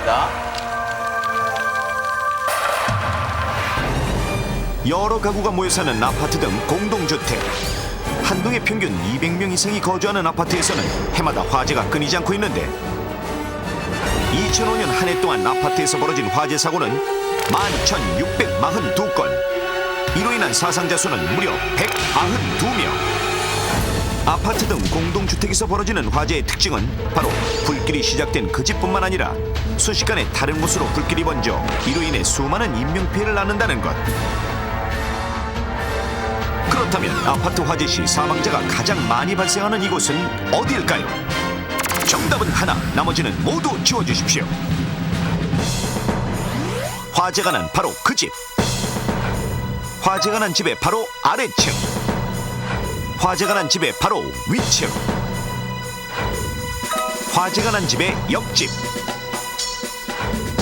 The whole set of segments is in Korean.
가겠습니다. 여러 가구가 모여 사는 아파트 등 공동주택. 한 동에 평균 200명 이상이 거주하는 아파트에서는 해마다 화재가 끊이지 않고 있는데 2005년 한 해 동안 아파트에서 벌어진 화재 사고는 11,642건. 이로 인한 사상자 수는 무려 192명. 아파트 등 공동주택에서 벌어지는 화재의 특징은 바로 불길이 시작된 그 집뿐만 아니라 순식간에 다른 곳으로 불길이 번져 이로 인해 수많은 인명피해를 낳는다는 것. 그렇다면 아파트 화재 시 사망자가 가장 많이 발생하는 이곳은 어디일까요? 정답은 하나, 나머지는 모두 지워주십시오. 화재가 난 바로 그 집. 화재가 난 집의 바로 아래층. 화재가 난 집의 바로 위층. 화재가 난 집의 옆집.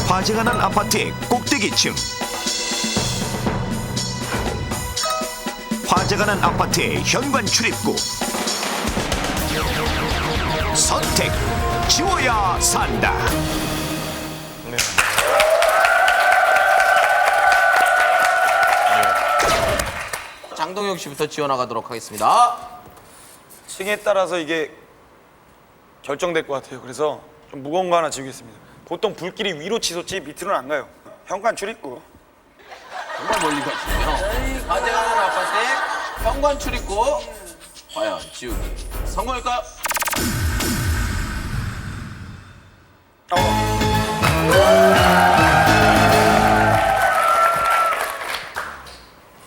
화재가 난 아파트의 꼭대기층. 화재가 난 아파트의 현관 출입구. 선택, 지워야 산다. 장동혁 씨부터 지워나가도록 하겠습니다. 층에 따라서 이게 결정될 것 같아요. 그래서 좀 무거운 거 하나 지우겠습니다. 보통 불길이 위로 치솟지 밑으로는 안 가요. 현관 출입구. 정말 멀리 가시네요. 화재가 난 아파트의 현관 출입구. 과연 지우기 성공일까요?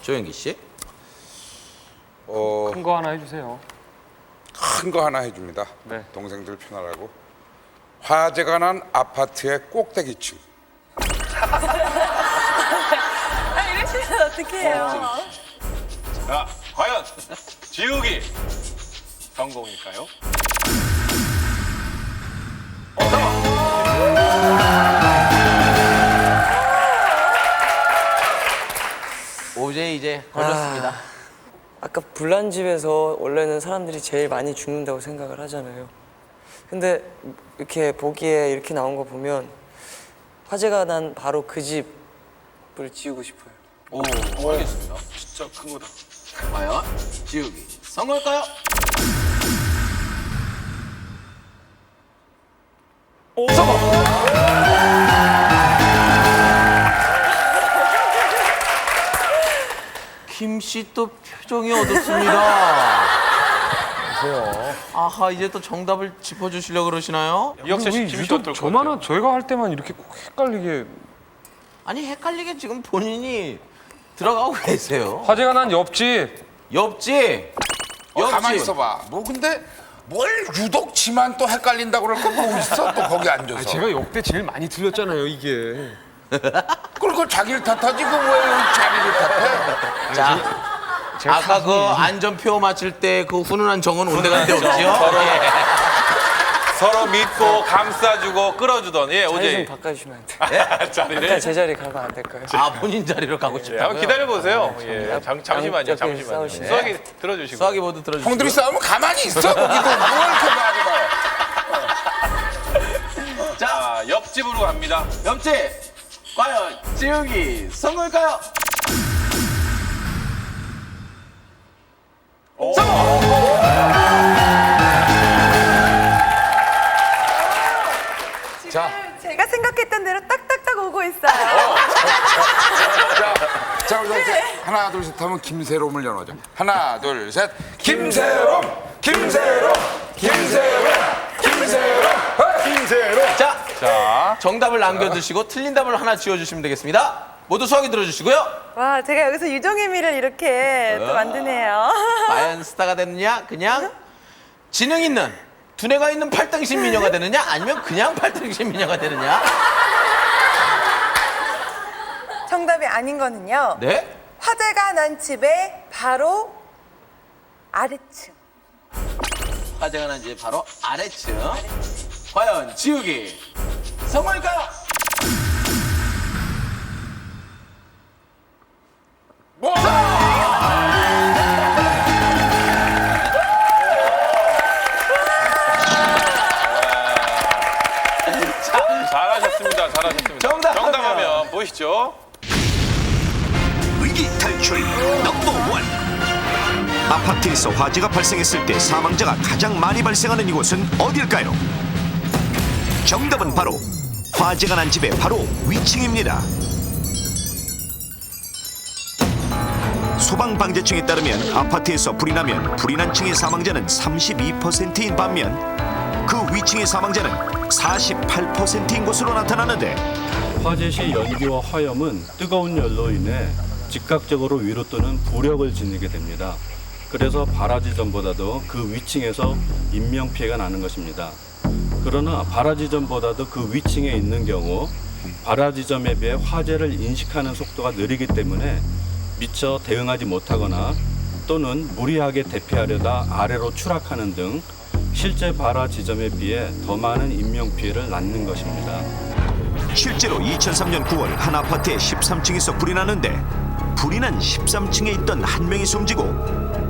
조영기 씨. 큰 거 하나 해주세요. 큰 거 하나 해줍니다. 네. 동생들 편하라고. 화재가 난 아파트의 꼭대기층. 이러시면 어떡해요? 자, 과연 지우기 성공일까요? 오제 이제 걸렸습니다. 아까 불난 집에서 원래는 사람들이 제일 많이 죽는다고 생각을 하잖아요. 근데 이렇게 보기에 이렇게 나온 거 보면 화재가 난 바로 그 집을 지우고 싶어요. 오, 알겠습니다. 진짜 큰 거다. 과연 지우기 성공일까요? 김 씨 또 표정이 어둡습니다. 아하, 이제 또 정답을 짚어주시려고 그러시나요? 이혁재 씨, 우리 김씨 유독 어떨 것 저만은 같아요? 저희가 할 때만 이렇게 꼭 헷갈리게. 아니, 헷갈리게 지금 본인이 들어가고 계세요. 화재가 난 옆집. 옆집! 가만히 있어봐. 뭐 근데 뭘 유독 지만 또 헷갈린다고 그럴 거뭐 있어? 또 거기 앉아서. 제가 역대 제일 많이 틀렸잖아요, 이게. 그걸 자기를 탓하지 그 왜 자기를 탓해? 자, 제가 아까 그 안전표 맞출 때 그 훈훈한 정은 온데간데 없지요? 서로 믿고 감싸주고 끌어주던 자리 좀 오제 바꿔주시면 안 돼요? 일단 자리를 제 자리 가면 안 될까요? 아, 본인 자리로 가고 예, 싶다고요? 한번 기다려보세요. 예, 잠시만요, 옆에 잠시만요. 싸우시네. 수학이 들어주시고. 수학이 모두 들어주시고. 형들이 싸우면 가만히 있어. 거기도 뭘 이렇게 말이 봐. 자, 옆집으로 갑니다. 옆집! 과연 지우기 성공일까요? 자, 제가 생각했던 대로 딱딱딱 오고 있어요. 자, 우리 이제 하나, 둘, 셋 하면 김세롬을 연호하자. 하나, 둘, 셋. 김세롬, 김세롬, 김세롬, 김세롬, 김세롬. 자, 정답을 남겨두시고 틀린 답을 하나 지워주시면 되겠습니다. 모두 수학이 들어주시고요. 와, 제가 여기서 유정의미를 이렇게 또 만드네요. 과연 스타가 되느냐, 그냥 지능 있는 두뇌가 있는 팔등신 미녀가 되느냐, 아니면 그냥 팔등신 미녀가 되느냐. 정답이 아닌 거는요. 네? 화재가 난 집의 바로 아래층. 화재가 난 이제 바로 아래층. 과연 지우기 성공일까요? 잘하셨습니다. 잘하셨습니다. 정답하면 보시죠. 위기 탈출 넘버 원. 아파트에서 화재가 발생했을 때 사망자가 가장 많이 발생하는 이곳은 어딜까요? 정답은 바로 화재가 난 집의 바로 위층입니다. 소방방재청에 따르면 아파트에서 불이 나면 불이 난 층의 사망자는 32%인 반면 그 위층의 사망자는 48%인 것으로 나타나는데 화재 시 연기와 화염은 뜨거운 열로 인해 즉각적으로 위로 뜨는 부력을 지니게 됩니다. 그래서 발화지점보다도 그 위층에서 인명피해가 나는 것입니다. 그러나 발화지점보다도 그 위층에 있는 경우 발화지점에 비해 화재를 인식하는 속도가 느리기 때문에 미처 대응하지 못하거나 또는 무리하게 대피하려다 아래로 추락하는 등 실제 발화 지점에 비해 더 많은 인명피해를 낳는 것입니다. 실제로 2003년 9월 한 아파트의 13층에서 불이 나는데 불이 난 13층에 있던 한 명이 숨지고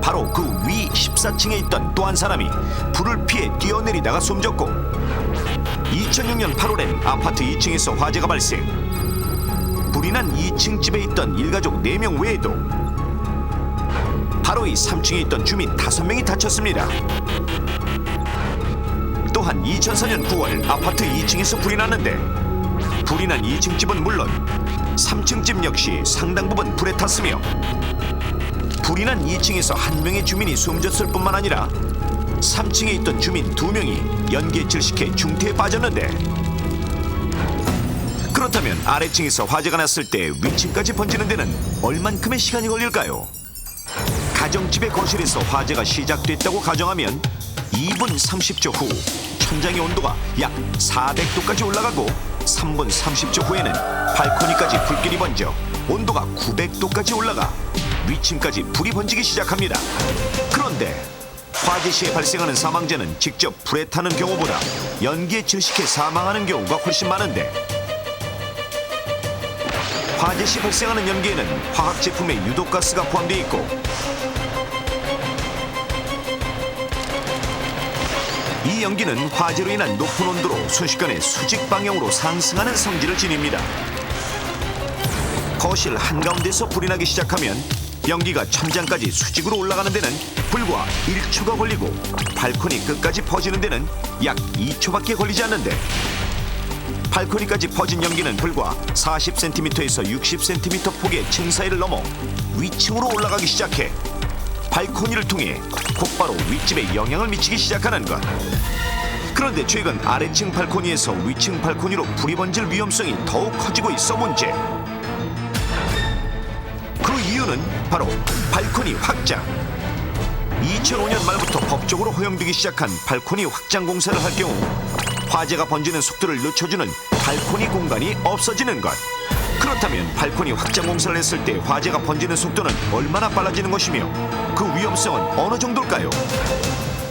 바로 그 위 14층에 있던 또 한 사람이 불을 피해 뛰어내리다가 숨졌고 2006년 8월엔 아파트 2층에서 화재가 발생. 불이 난 2층 집에 있던 일가족 4명 외에도 바로 이 3층에 있던 주민 5명이 다쳤습니다. 또한 2004년 9월 아파트 2층에서 불이 났는데 불이 난 2층 집은 물론 3층 집 역시 상당 부분 불에 탔으며 불이 난 2층에서 한 명의 주민이 숨졌을 뿐만 아니라 3층에 있던 주민 2명이 연기에 질식해 중태에 빠졌는데 그렇다면 아래층에서 화재가 났을 때 위층까지 번지는 데는 얼만큼의 시간이 걸릴까요? 가정집의 거실에서 화재가 시작됐다고 가정하면 2분 30초 후 천장의 온도가 약 400도까지 올라가고 3분 30초 후에는 발코니까지 불길이 번져 온도가 900도까지 올라가 위층까지 불이 번지기 시작합니다. 그런데 화재 시에 발생하는 사망자는 직접 불에 타는 경우보다 연기에 질식해 사망하는 경우가 훨씬 많은데 화재 시 발생하는 연기에는 화학 제품의 유독가스가 포함되어 있고 이 연기는 화재로 인한 높은 온도로 순식간에 수직 방향으로 상승하는 성질을 지닙니다. 거실 한가운데서 불이 나기 시작하면 연기가 천장까지 수직으로 올라가는 데는 불과 1초가 걸리고 발코니 끝까지 퍼지는 데는 약 2초밖에 걸리지 않는데 발코니까지 퍼진 연기는 불과 40cm에서 60cm 폭의 층 사이를 넘어 위층으로 올라가기 시작해 발코니를 통해 곧바로 윗집에 영향을 미치기 시작하는 것. 그런데 최근 아래층 발코니에서 위층 발코니로 불이 번질 위험성이 더욱 커지고 있어 문제. 그 이유는 바로 발코니 확장. 2005년 말부터 법적으로 허용되기 시작한 발코니 확장 공사를 할 경우 화재가 번지는 속도를 늦춰주는 발코니 공간이 없어지는 것. 그렇다면 발코니 확장 공사를 했을 때 화재가 번지는 속도는 얼마나 빨라지는 것이며 그 위험성은 어느 정도일까요?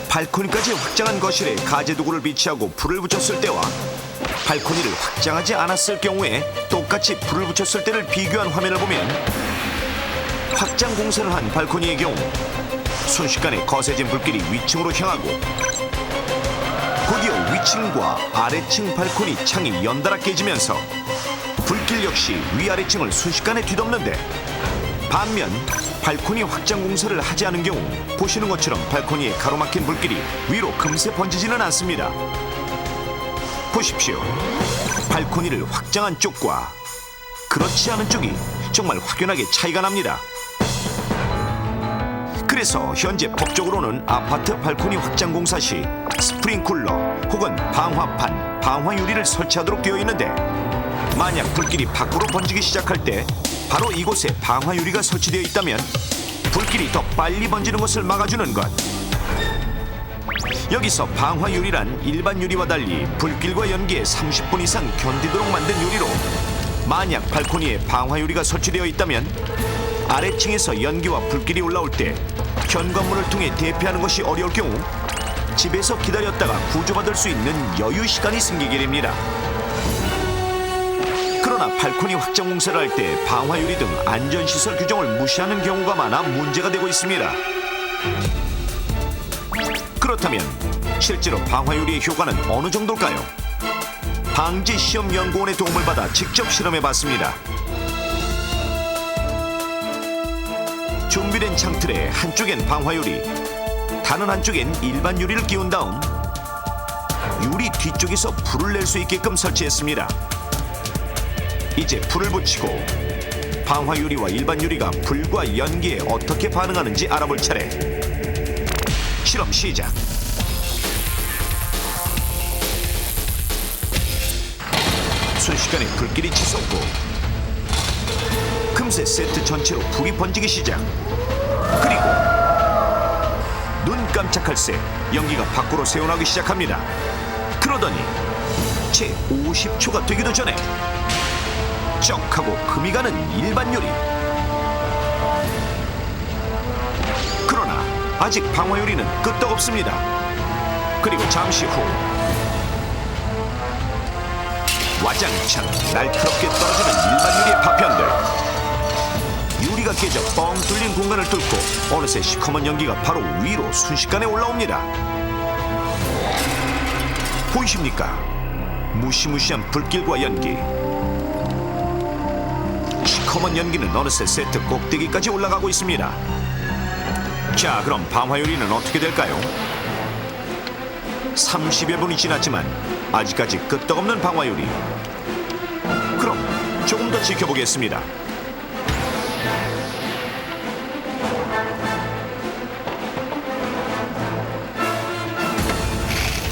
발코니까지 확장한 거실에 가재 도구를 비치하고 불을 붙였을 때와 발코니를 확장하지 않았을 경우에 똑같이 불을 붙였을 때를 비교한 화면을 보면 확장 공사를 한 발코니의 경우 순식간에 거세진 불길이 위층으로 향하고 곧이어 위층과 아래층 발코니 창이 연달아 깨지면서 불길 역시 위아래층을 순식간에 뒤덮는데 반면 발코니 확장 공사를 하지 않은 경우 보시는 것처럼 발코니에 가로막힌 불길이 위로 금세 번지지는 않습니다. 보십시오. 발코니를 확장한 쪽과 그렇지 않은 쪽이 정말 확연하게 차이가 납니다. 그래서 현재 법적으로는 아파트 발코니 확장 공사 시 스프링쿨러 혹은 방화판, 방화유리를 설치하도록 되어 있는데 만약 불길이 밖으로 번지기 시작할 때 바로 이곳에 방화유리가 설치되어 있다면 불길이 더 빨리 번지는 것을 막아주는 것. 여기서 방화유리란 일반 유리와 달리 불길과 연기에 30분 이상 견디도록 만든 유리로 만약 발코니에 방화유리가 설치되어 있다면 아래층에서 연기와 불길이 올라올 때 현관문을 통해 대피하는 것이 어려울 경우 집에서 기다렸다가 구조받을 수 있는 여유 시간이 생기게 됩니다. 그러나 발코니 확장 공사를 할 때 방화유리 등 안전시설 규정을 무시하는 경우가 많아 문제가 되고 있습니다. 그렇다면 실제로 방화유리의 효과는 어느 정도일까요? 방재시험연구원의 도움을 받아 직접 실험해봤습니다. 준비된 창틀에 한쪽엔 방화유리, 다른 한쪽엔 일반 유리를 끼운 다음 유리 뒤쪽에서 불을 낼 수 있게끔 설치했습니다. 이제 불을 붙이고 방화유리와 일반 유리가 불과 연기에 어떻게 반응하는지 알아볼 차례. 실험 시작. 순식간에 불길이 치솟고 금세 세트 전체로 불이 번지기 시작. 그리고 눈 깜짝할 새 연기가 밖으로 새어나오기 시작합니다. 그러더니 채 50초가 되기도 전에 쩍 하고 금이 가는 일반 유리. 그러나 아직 방화유리는 끄떡없습니다. 그리고 잠시 후 와장창 날카롭게 떨어지는 일반 유리의 파편들. 유리가 깨져 뻥 뚫린 공간을 뚫고 어느새 시커먼 연기가 바로 위로 순식간에 올라옵니다. 보이십니까? 무시무시한 불길과 연기. 시커먼 연기는 어느새 세트 꼭대기까지 올라가고 있습니다. 자, 그럼 방화유리는 어떻게 될까요? 30여 분이 지났지만 아직까지 끄떡없는 방화유리. 그럼 조금 더 지켜보겠습니다.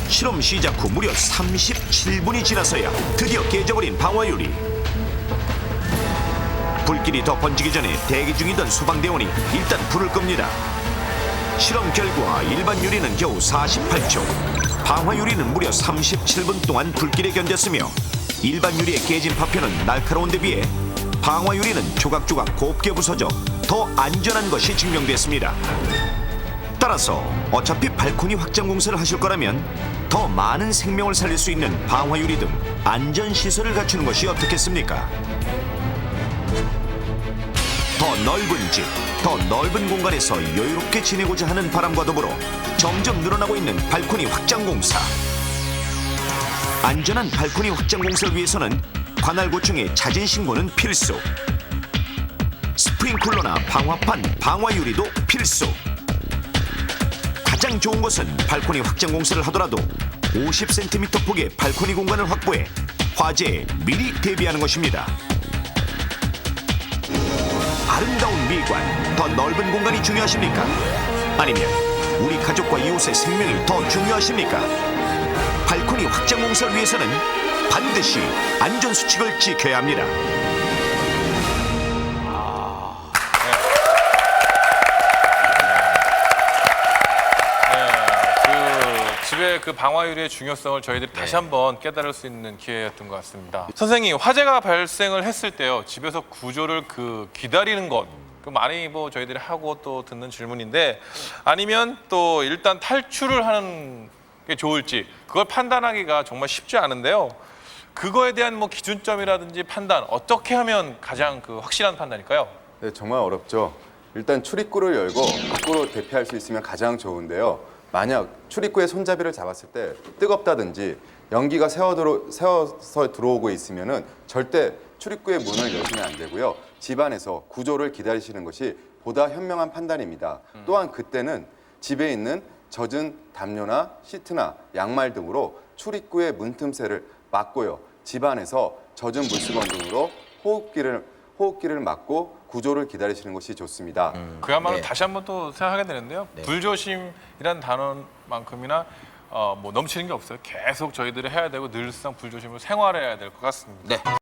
실험 시작 후 무려 37분이 지나서야 드디어 깨져버린 방화유리. 불길이 더 번지기 전에 대기 중이던 소방대원이 일단 불을 끕니다. 실험 결과 일반 유리는 겨우 48초, 방화유리는 무려 37분 동안 불길에 견뎠으며 일반 유리의 깨진 파편은 날카로운 데 비해 방화유리는 조각조각 곱게 부서져 더 안전한 것이 증명됐습니다. 따라서 어차피 발코니 확장 공사를 하실 거라면 더 많은 생명을 살릴 수 있는 방화유리 등 안전시설을 갖추는 것이 어떻겠습니까? 더 넓은 집, 더 넓은 공간에서 여유롭게 지내고자 하는 바람과 더불어 점점 늘어나고 있는 발코니 확장 공사. 안전한 발코니 확장 공사를 위해서는 관할구청의 자진 신고는 필수. 스프링클러나 방화판, 방화유리도 필수. 가장 좋은 것은 발코니 확장 공사를 하더라도 50cm 폭의 발코니 공간을 확보해 화재에 미리 대비하는 것입니다. 아름다운 미관, 더 넓은 공간이 중요하십니까? 아니면 우리 가족과 이웃의 생명이 더 중요하십니까? 발코니 확장 공사를 위해서는 반드시 안전수칙을 지켜야 합니다. 집의 그 방화유리의 중요성을 저희들이 다시 한번 깨달을 수 있는 기회였던 것 같습니다. 선생님, 화재가 발생을 했을 때요, 집에서 구조를 기다리는 것, 많이 뭐 저희들이 하고 또 듣는 질문인데, 아니면 또 일단 탈출을 하는 게 좋을지 그걸 판단하기가 정말 쉽지 않은데요. 그거에 대한 뭐 기준점이라든지 판단, 어떻게 하면 가장 확실한 판단일까요? 네, 정말 어렵죠. 일단 출입구를 열고 밖으로 대피할 수 있으면 가장 좋은데요. 만약 출입구에 손잡이를 잡았을 때 뜨겁다든지 연기가 새어서 들어오고 있으면은 절대 출입구의 문을 여시면 안 되고요. 집안에서 구조를 기다리시는 것이 보다 현명한 판단입니다. 또한 그때는 집에 있는 젖은 담요나 시트나 양말 등으로 출입구의 문틈새를 막고요. 집안에서 젖은 물수건 등으로 호흡기를 막고 구조를 기다리시는 것이 좋습니다. 그야말로 다시 한번 또 생각하게 되는데요. 불조심이란 단어만큼이나 뭐 넘치는 게 없어요. 계속 저희들이 해야 되고 늘상 불조심을 생활해야 될 것 같습니다.